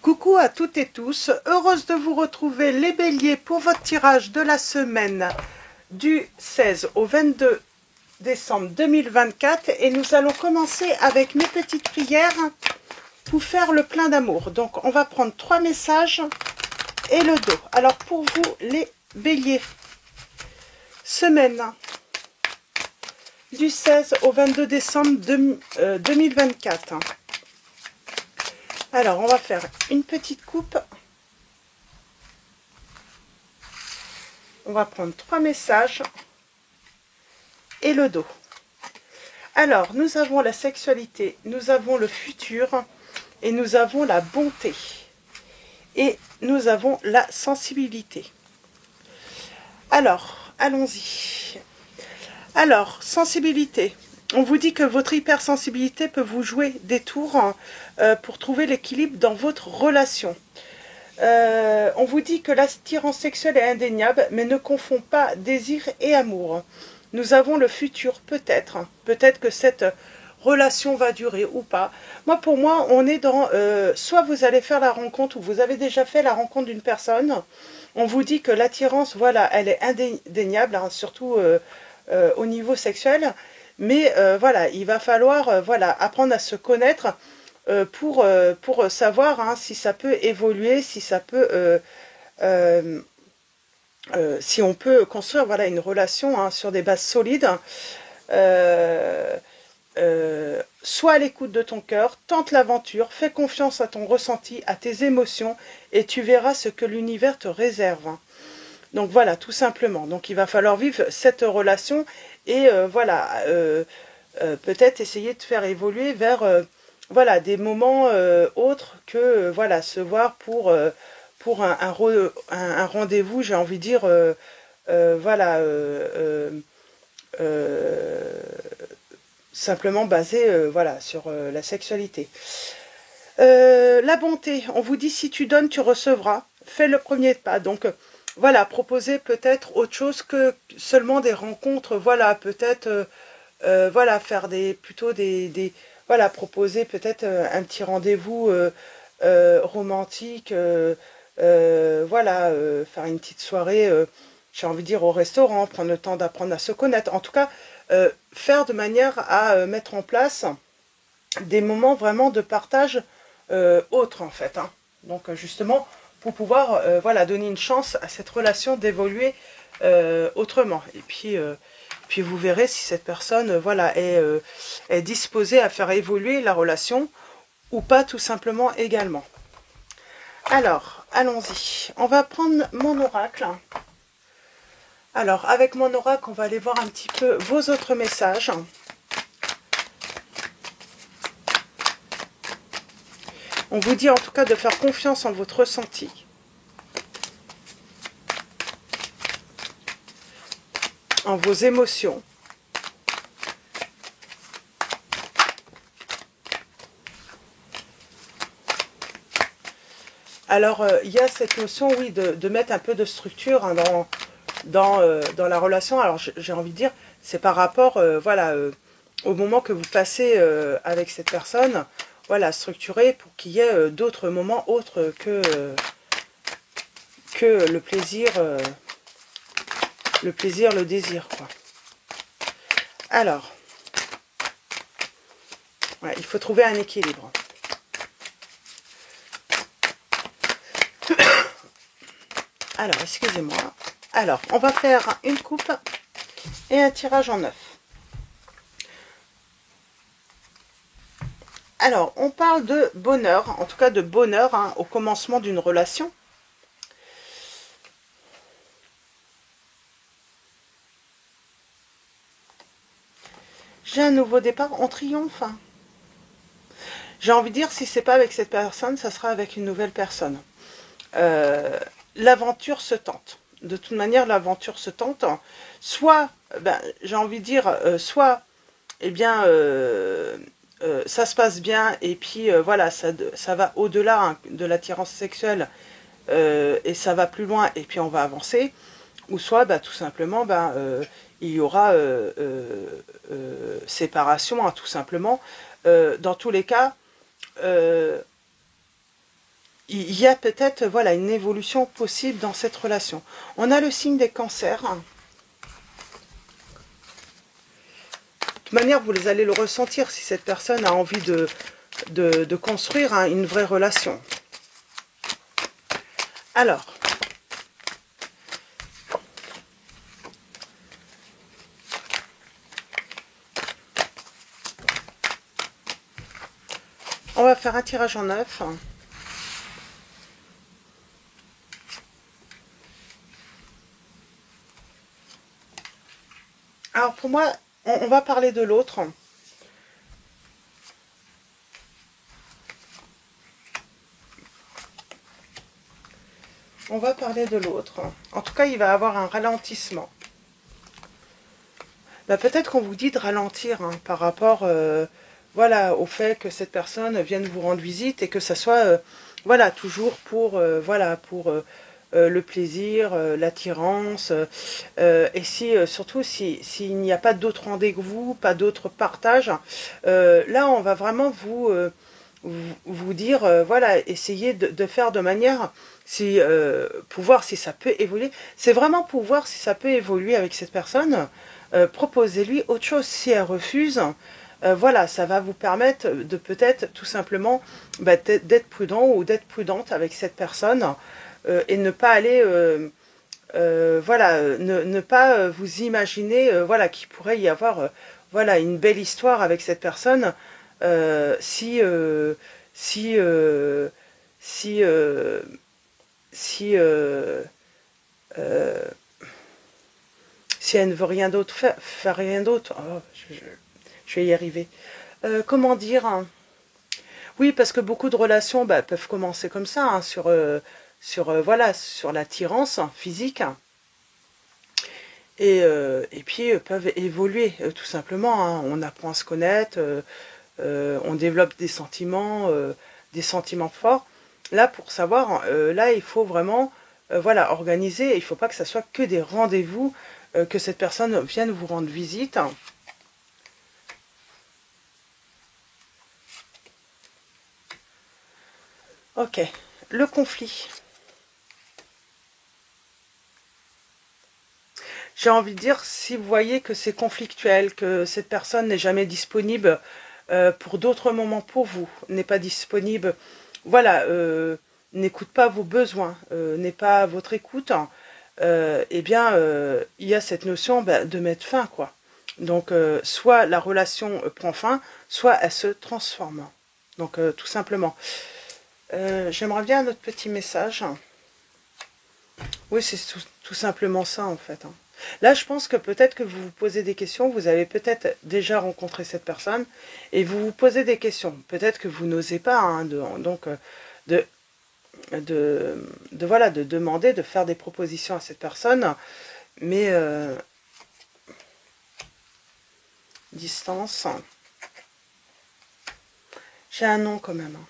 Coucou à toutes et tous, heureuse de vous retrouver les béliers pour votre tirage de la semaine du 16 au 22 décembre 2024 et nous allons commencer avec mes petites prières pour faire le plein d'amour. Donc on va prendre 3 messages et le dos. Alors pour vous les béliers, semaine du 16 au 22 décembre 2024. Alors, on va faire une petite coupe. On va prendre 3 messages et le dos. Alors, nous avons la sexualité, nous avons le futur et nous avons la bonté. Et nous avons la sensibilité. Alors, allons-y. Alors, sensibilité. On vous dit que votre hypersensibilité peut vous jouer des tours pour trouver l'équilibre dans votre relation. On vous dit que l'attirance sexuelle est indéniable, mais ne confond pas désir et amour. Nous avons le futur, peut-être. Peut-être que cette relation va durer ou pas. Pour moi, on est dans... soit vous allez faire la rencontre, ou vous avez déjà fait la rencontre d'une personne. On vous dit que l'attirance, voilà, elle est indéniable, hein, surtout au niveau sexuel. Mais voilà, il va falloir voilà, apprendre à se connaître pour savoir hein, si ça peut évoluer, si ça peut... si on peut construire voilà, une relation hein, sur des bases solides, sois à l'écoute de ton cœur, tente l'aventure, fais confiance à ton ressenti, à tes émotions, et tu verras ce que l'univers te réserve. Donc voilà, tout simplement. Donc il va falloir vivre cette relation et voilà, peut-être essayer de faire évoluer vers voilà, des moments autres que voilà, se voir pour un rendez-vous, j'ai envie de dire, voilà, simplement basé voilà, sur la sexualité. La bonté, on vous dit si tu donnes, tu recevras. Fais le premier pas. Donc voilà, proposer peut-être autre chose que seulement des rencontres. Voilà, peut-être voilà, faire plutôt des voilà, proposer peut-être un petit rendez-vous romantique. Voilà, faire une petite soirée, j'ai envie de dire au restaurant, prendre le temps d'apprendre à se connaître. En tout cas, faire de manière à mettre en place des moments vraiment de partage autres en fait. Hein. Donc justement, pour pouvoir voilà, donner une chance à cette relation d'évoluer autrement. Et puis vous verrez si cette personne voilà, est disposée à faire évoluer la relation ou pas tout simplement également. Alors, allons-y. On va prendre mon oracle. Alors, avec mon oracle, on va aller voir un petit peu vos autres messages. On vous dit en tout cas de faire confiance en votre ressenti. En vos émotions. Alors, il y a cette notion, oui, de mettre un peu de structure hein, dans la relation. Alors, j'ai envie de dire, c'est par rapport, voilà, au moment que vous passez avec cette personne, voilà, structurer pour qu'il y ait d'autres moments autres que le plaisir, le désir, quoi. Alors, ouais, il faut trouver un équilibre. Alors, excusez-moi. Alors, on va faire une coupe et un tirage en 9. Alors, on parle de bonheur, en tout cas de bonheur hein, au commencement d'une relation. J'ai un nouveau départ, on triomphe. J'ai envie de dire, si c'est pas avec cette personne, ça sera avec une nouvelle personne. L'aventure se tente. De toute manière, l'aventure se tente. Soit, ben, j'ai envie de dire, soit, eh bien, ça se passe bien et puis voilà, ça va au-delà hein, de l'attirance sexuelle et ça va plus loin et puis on va avancer. Ou soit, bah, tout simplement, bah, il y aura séparation, hein, tout simplement. Dans tous les cas, il y a peut-être voilà, une évolution possible dans cette relation. On a le signe des cancers. De toute manière, vous allez le ressentir si cette personne a envie de construire une vraie relation. Alors, on va faire un tirage en 9. Alors pour moi, on va parler de l'autre. On va parler de l'autre. En tout cas, il va avoir un ralentissement. Bah, peut-être qu'on vous dit de ralentir par rapport voilà, au fait que cette personne vienne vous rendre visite et que ça soit voilà, toujours pour, voilà, pour le plaisir, l'attirance. Et si, surtout s'il n'y a pas d'autres rendez-vous, pas d'autres partages, là on va vraiment vous dire, voilà, essayez de faire de manière si, pour voir si ça peut évoluer. C'est vraiment pour voir si ça peut évoluer avec cette personne. Proposez-lui autre chose. Si elle refuse, voilà, ça va vous permettre de peut-être tout simplement bah, d'être prudent ou d'être prudente avec cette personne et ne pas aller, voilà, ne pas vous imaginer, voilà, qu'il pourrait y avoir, voilà, une belle histoire avec cette personne si, si, si, si, euh, si elle ne veut rien d'autre faire rien d'autre. Oh, je vais y arriver. Comment dire hein. Oui, parce que beaucoup de relations bah, peuvent commencer comme ça, hein, voilà, sur l'attirance physique. Et puis peuvent évoluer, tout simplement. Hein. On apprend à se connaître, on développe des sentiments forts. Là, pour savoir, là, il faut vraiment voilà, organiser. Il ne faut pas que ça soit que des rendez-vous, que cette personne vienne vous rendre visite. Ok, le conflit. J'ai envie de dire, si vous voyez que c'est conflictuel, que cette personne n'est jamais disponible pour d'autres moments pour vous, n'est pas disponible, voilà, n'écoute pas vos besoins, n'est pas à votre écoute, eh bien, il y a cette notion bah, de mettre fin, quoi. Donc, soit la relation prend fin, soit elle se transforme. Donc, tout simplement. J'aimerais bien un autre petit message. Oui, c'est tout simplement ça, en fait. Hein. Là, je pense que peut-être que vous vous posez des questions, vous avez peut-être déjà rencontré cette personne, et vous vous posez des questions. Peut-être que vous n'osez pas, hein, donc, de, voilà, de demander, de faire des propositions à cette personne, mais distance. J'ai un nom quand même. Hein.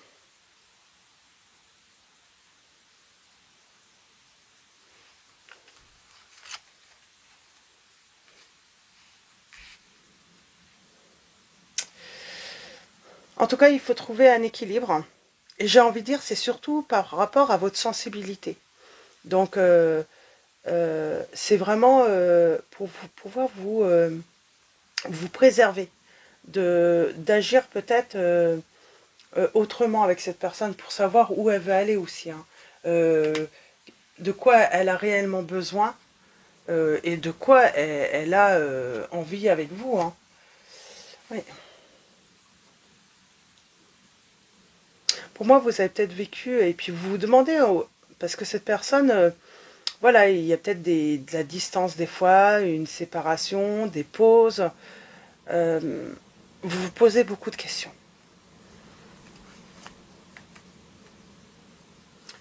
En tout cas, il faut trouver un équilibre. Et j'ai envie de dire, c'est surtout par rapport à votre sensibilité. Donc, c'est vraiment pour pouvoir vous préserver, d'agir peut-être autrement avec cette personne pour savoir où elle veut aller aussi. Hein. De quoi elle a réellement besoin et de quoi elle a envie avec vous. Hein. Oui. Pour moi, vous avez peut-être vécu, et puis vous vous demandez, parce que cette personne, voilà, il y a peut-être de la distance des fois, une séparation, des pauses. Vous vous posez beaucoup de questions.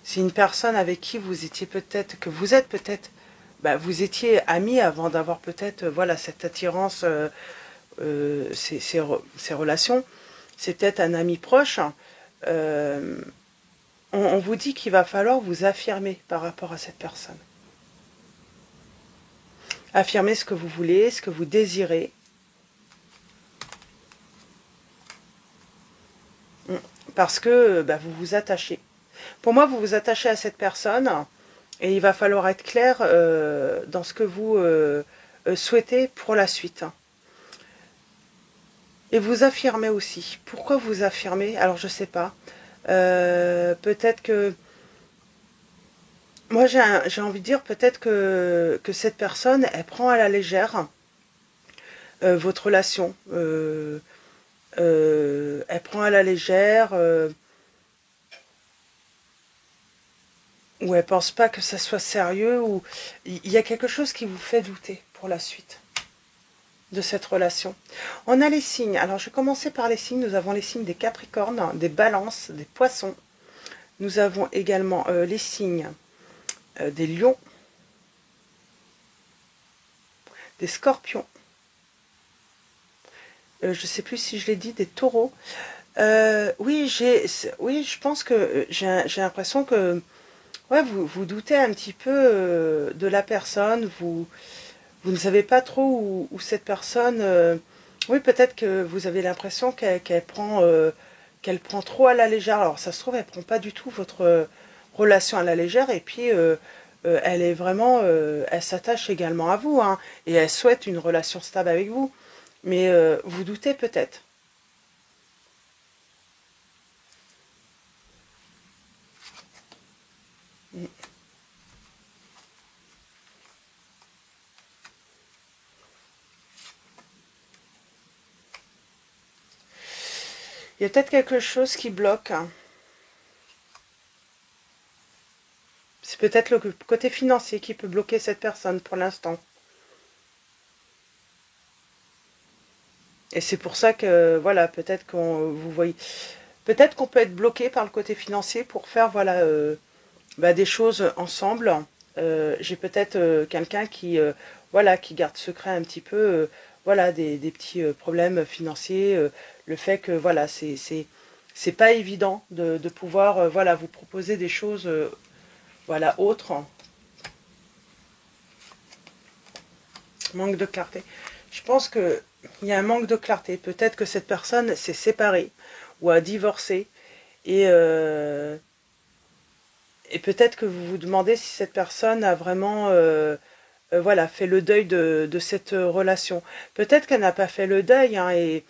C'est une personne avec qui vous étiez peut-être, que vous êtes peut-être, bah, vous étiez amis avant d'avoir peut-être, voilà, cette attirance, ces relations. C'est peut-être un ami proche. Euh, on vous dit qu'il va falloir vous affirmer par rapport à cette personne. Affirmer ce que vous voulez, ce que vous désirez. Parce que bah, vous vous attachez. Pour moi, vous vous attachez à cette personne et il va falloir être clair dans ce que vous souhaitez pour la suite. Et vous affirmez aussi. Pourquoi vous affirmez? Alors, je sais pas. Peut-être que... Moi, j'ai envie de dire peut-être que cette personne, elle prend à la légère votre relation. Elle prend à la légère... ou elle pense pas que ça soit sérieux, ou il y a quelque chose qui vous fait douter pour la suite de cette relation. On a les signes. Alors, je vais commencer par les signes. Nous avons les signes des Capricornes, des Balances, des Poissons. Nous avons également les signes des Lions, des Scorpions. Je ne sais plus si je l'ai dit, des Taureaux. Oui, je pense que j'ai l'impression que ouais, vous doutez un petit peu de la personne. Vous ne savez pas trop où cette personne... oui, peut-être que vous avez l'impression qu'elle prend trop à la légère. Alors, ça se trouve, elle prend pas du tout votre relation à la légère. Et puis, elle est vraiment... elle s'attache également à vous. Hein, et elle souhaite une relation stable avec vous. Mais vous doutez peut-être. Il y a peut-être quelque chose qui bloque. Hein. C'est peut-être le côté financier qui peut bloquer cette personne pour l'instant. Et c'est pour ça que, voilà, peut-être qu'on vous voyez... Peut-être qu'on peut être bloqué par le côté financier pour faire, voilà, des choses ensemble. J'ai peut-être quelqu'un qui, voilà, qui garde secret un petit peu, voilà, des petits problèmes financiers. Le fait que, voilà, c'est pas évident de pouvoir, voilà, vous proposer des choses, voilà, autres. Manque de clarté. Je pense que il y a un manque de clarté. Peut-être que cette personne s'est séparée ou a divorcé et peut-être que vous vous demandez si cette personne a vraiment voilà, fait le deuil de cette relation. Peut-être qu'elle n'a pas fait le deuil hein, et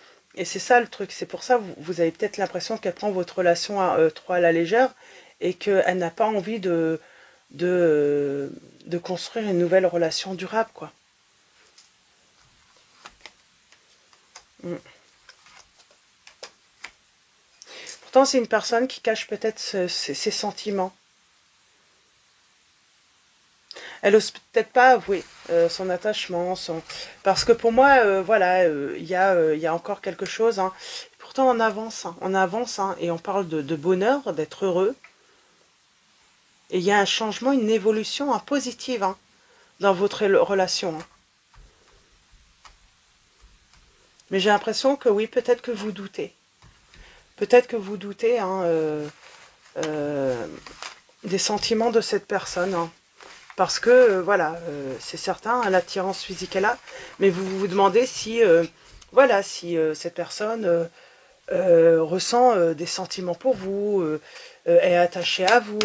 c'est ça le truc. C'est pour ça que vous avez peut-être l'impression qu'elle prend votre relation trop à la légère et qu'elle n'a pas envie de construire une nouvelle relation durable, quoi. Mm. Pourtant, c'est une personne qui cache peut-être ses sentiments. Elle ose peut-être pas avouer son attachement, parce que pour moi, voilà, il y a encore quelque chose. Hein. Pourtant, on avance, hein, et on parle de bonheur, d'être heureux. Et il y a un changement, une évolution hein, positive hein, dans votre relation. Hein. Mais j'ai l'impression que oui, peut-être que vous doutez. Peut-être que vous doutez hein, des sentiments de cette personne. Hein. Parce que, voilà, c'est certain, hein, l'attirance physique est là, mais vous vous demandez si, voilà, si cette personne ressent des sentiments pour vous, est attachée à vous.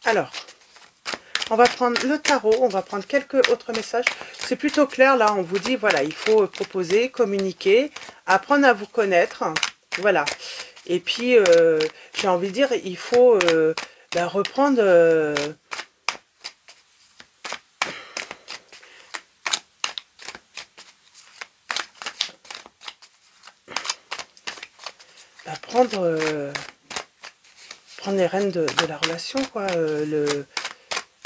Alors, on va prendre le tarot, on va prendre quelques autres messages. C'est plutôt clair, là, on vous dit, voilà, il faut proposer, communiquer, apprendre à vous connaître, voilà. Et puis, j'ai envie de dire, il faut... reprendre prendre les rênes de la relation, quoi,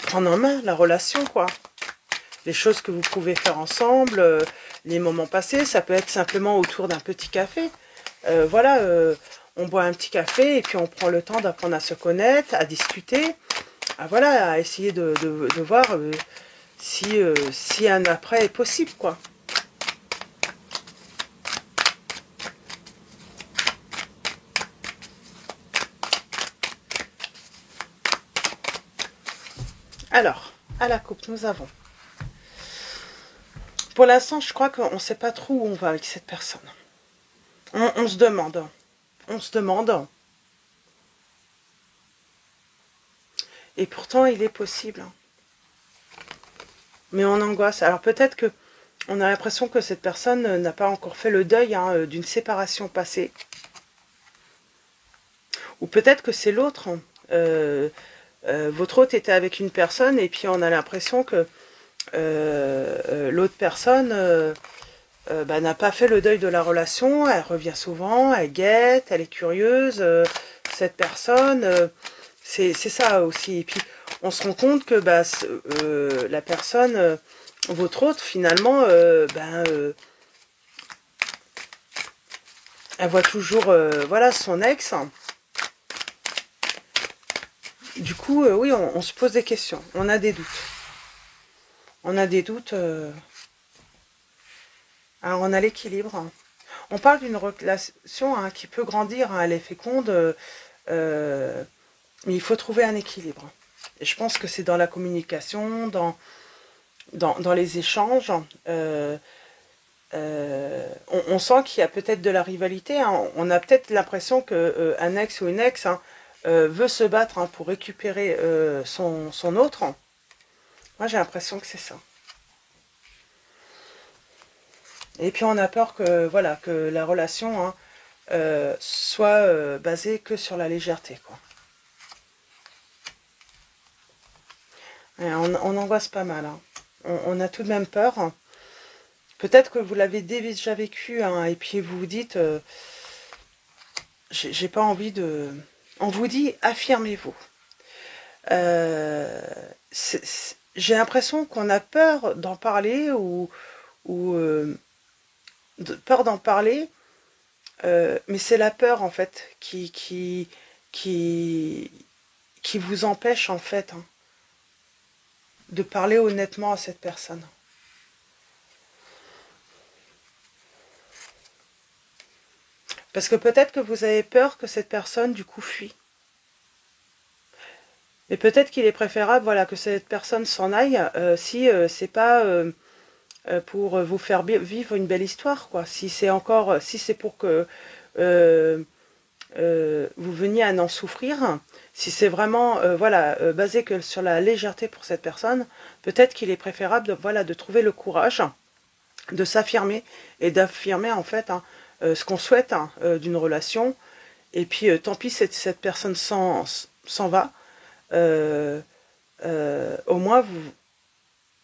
prendre en main la relation, quoi. Les choses que vous pouvez faire ensemble, les moments passés, ça peut être simplement autour d'un petit café. Voilà, on boit un petit café et puis on prend le temps d'apprendre à se connaître, à discuter, voilà, à essayer de voir si un après est possible, quoi. Alors, à la coupe, nous avons... Pour l'instant, je crois qu'on ne sait pas trop où on va avec cette personne. On se demande. On se demande. Et pourtant, il est possible. Mais on angoisse. Alors peut-être que on a l'impression que cette personne n'a pas encore fait le deuil d'une séparation passée. Ou peut-être que c'est l'autre. Votre hôte était avec une personne et puis on a l'impression que l'autre personne n'a pas fait le deuil de la relation. Elle revient souvent, elle guette, elle est curieuse. Cette personne, c'est ça aussi. Et puis on se rend compte que la personne, votre hôte, finalement, elle voit toujours voilà, son ex. Du coup, oui, on se pose des questions, on a des doutes. On a des doutes. Alors, on a l'équilibre. On parle d'une relation qui peut grandir, elle est féconde, mais il faut trouver un équilibre. Et je pense que c'est dans la communication, dans les échanges. On sent qu'il y a peut-être de la rivalité. On a peut-être l'impression qu'un ex ou une ex veut se battre pour récupérer son autre. Moi, j'ai l'impression que c'est ça. Et puis, on a peur que, voilà, que la relation soit basée que sur la légèreté, quoi. Et on angoisse pas mal. On a tout de même peur. Peut-être que vous l'avez déjà vécu, et puis vous vous dites, j'ai pas envie de... On vous dit, affirmez-vous. J'ai l'impression qu'on a peur d'en parler ou peur d'en parler, mais c'est la peur en fait qui vous empêche en fait de parler honnêtement à cette personne. Parce que peut-être que vous avez peur que cette personne du coup fuit. Mais peut-être qu'il est préférable, voilà, que cette personne s'en aille si c'est pas pour vous faire vivre une belle histoire, quoi. Si c'est encore, si c'est pour que vous veniez à en souffrir, si c'est vraiment voilà, basé que sur la légèreté pour cette personne, peut-être qu'il est préférable voilà, de trouver le courage de s'affirmer et d'affirmer en fait ce qu'on souhaite d'une relation. Et puis tant pis si cette personne s'en va, au moins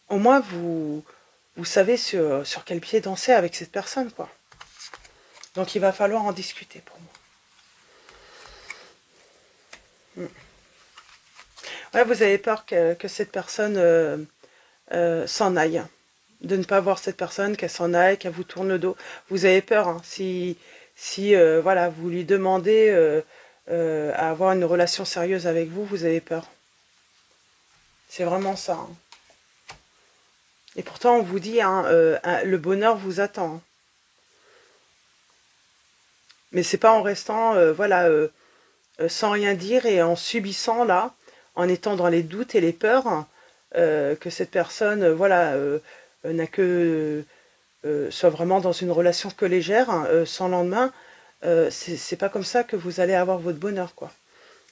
vous savez sur quel pied danser avec cette personne, quoi. Donc il va falloir en discuter pour moi. Ouais, vous avez peur que cette personne s'en aille, de ne pas voir cette personne, qu'elle s'en aille, qu'elle vous tourne le dos. Vous avez peur, si voilà, vous lui demandez à avoir une relation sérieuse avec vous, vous avez peur. C'est vraiment ça. Et pourtant, on vous dit, le bonheur vous attend. Mais c'est pas en restant, voilà, sans rien dire et en subissant là, en étant dans les doutes et les peurs, que cette personne, voilà, n'a que soit vraiment dans une relation que légère, sans lendemain. C'est pas comme ça que vous allez avoir votre bonheur, quoi.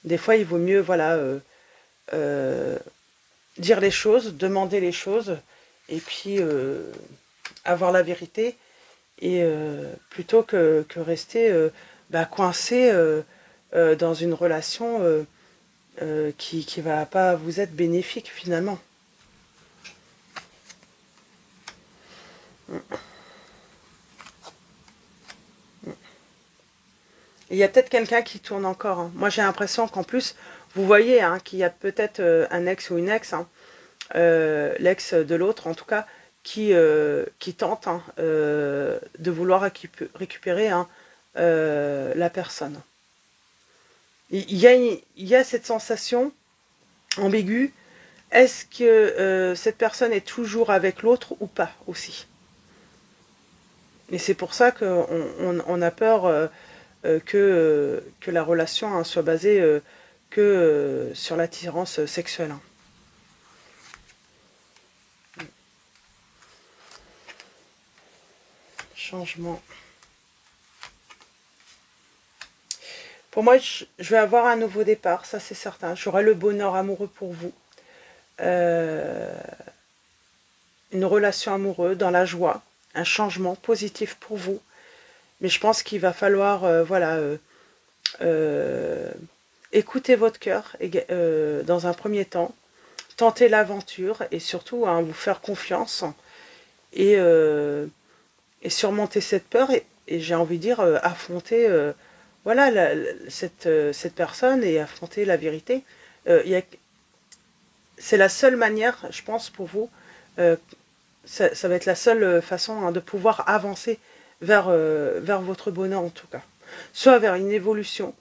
Des fois, il vaut mieux, voilà, dire les choses, demander les choses, et puis avoir la vérité, et plutôt que rester coincé dans une relation qui va pas vous être bénéfique finalement. Il y a peut-être quelqu'un qui tourne encore. Moi j'ai l'impression qu'en plus, vous voyez qu'il y a peut-être un ex ou une ex, l'ex de l'autre en tout cas, qui tente de vouloir récupérer la personne. Il y a cette sensation ambiguë. Est-ce que cette personne est toujours avec l'autre ou pas aussi? Et c'est pour ça qu'on a peur que la relation soit basée que sur l'attirance sexuelle. Changement. Pour moi, je vais avoir un nouveau départ, ça c'est certain. J'aurai le bonheur amoureux pour vous. Une relation amoureuse, dans la joie, un changement positif pour vous. Mais je pense qu'il va falloir, écouter votre cœur dans un premier temps, tenter l'aventure et surtout hein, vous faire confiance et, surmonter cette peur et j'ai envie de dire affronter voilà cette personne et affronter la vérité. C'est la seule manière, je pense, pour vous, ça va être la seule façon hein, de pouvoir avancer vers votre bonheur en tout cas. Soit vers une évolution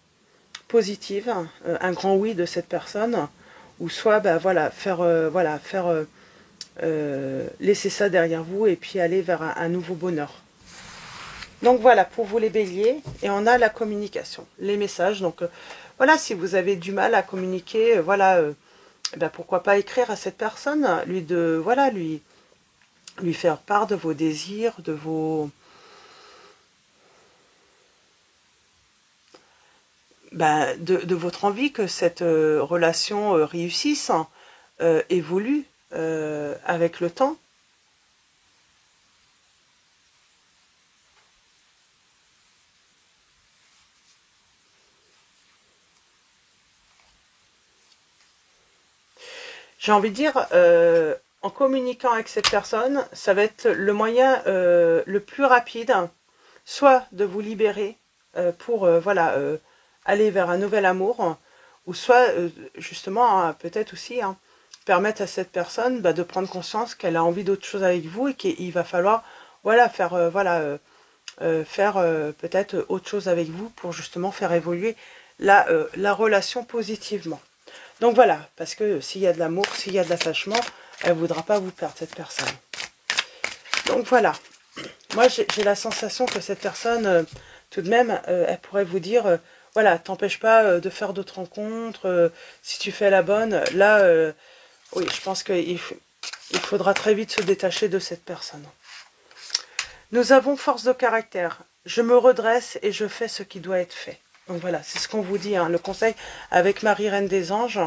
positive, un grand oui de cette personne, ou soit bah, laisser ça derrière vous et puis aller vers un nouveau bonheur. Donc voilà, pour vous les béliers, et on a la communication, les messages. Donc voilà, si vous avez du mal à communiquer, pourquoi pas écrire à cette personne, lui faire part de vos désirs, de votre envie que cette relation réussisse, évolue avec le temps. J'ai envie de dire, en communiquant avec cette personne, ça va être le moyen le plus rapide, soit de vous libérer pour aller vers un nouvel amour, ou soit justement hein, peut-être aussi hein, permettre à cette personne de prendre conscience qu'elle a envie d'autre chose avec vous et qu'il va falloir faire peut-être autre chose avec vous pour justement faire évoluer la relation positivement. Donc voilà, parce que s'il y a de l'amour, s'il y a de l'attachement, elle ne voudra pas vous perdre, cette personne. Donc voilà, moi j'ai la sensation que cette personne, tout de même, elle pourrait vous dire, voilà, t'empêche pas de faire d'autres rencontres, si tu fais la bonne, là, oui, je pense qu'il faudra très vite se détacher de cette personne. Nous avons force de caractère, je me redresse et je fais ce qui doit être fait. Donc voilà, c'est ce qu'on vous dit, hein, le conseil avec Marie Reine des Anges.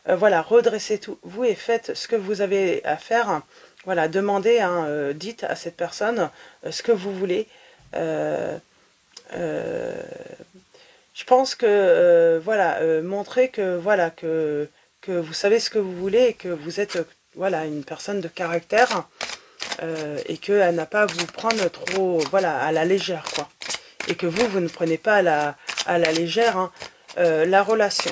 Voilà, redressez tout, vous et faites ce que vous avez à faire. Voilà, demandez, hein, dites à cette personne ce que vous voulez. Je pense que, montrez que vous savez ce que vous voulez et que vous êtes, une personne de caractère et qu'elle n'a pas à vous prendre trop, à la légère, quoi. Et que vous ne prenez pas à la légère hein, la relation.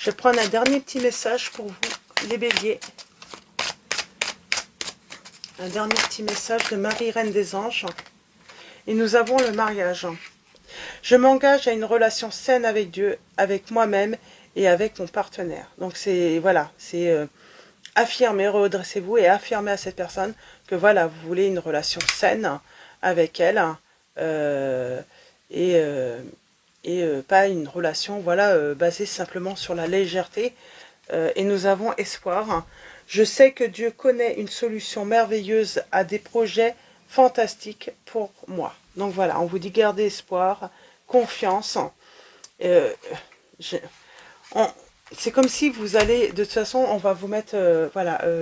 Je vais prendre un dernier petit message pour vous, les béliers. Un dernier petit message de Marie Reine des Anges. Et nous avons le mariage. Je m'engage à une relation saine avec Dieu, avec moi-même et avec mon partenaire. Donc c'est, affirmez, redressez-vous et affirmez à cette personne que vous voulez une relation saine avec elle et pas une relation basée simplement sur la légèreté. Et nous avons espoir. Je sais que Dieu connaît une solution merveilleuse à des projets fantastiques pour moi. Donc voilà, on vous dit gardez espoir, confiance. C'est comme si vous allez, de toute façon, on va vous mettre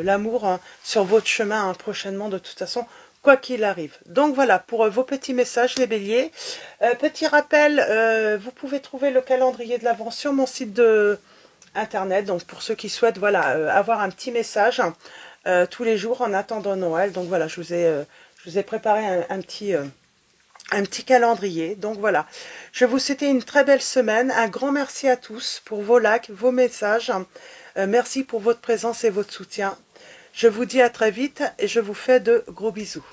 l'amour hein, sur votre chemin hein, prochainement, de toute façon, quoi qu'il arrive. Donc voilà, pour vos petits messages, les béliers. Petit rappel, vous pouvez trouver le calendrier de l'Avent sur mon site de internet. Donc pour ceux qui souhaitent avoir un petit message tous les jours en attendant Noël. Donc voilà, je vous ai préparé un petit calendrier. Donc voilà, je vous souhaite une très belle semaine. Un grand merci à tous pour vos likes, vos messages. Merci pour votre présence et votre soutien. Je vous dis à très vite et je vous fais de gros bisous.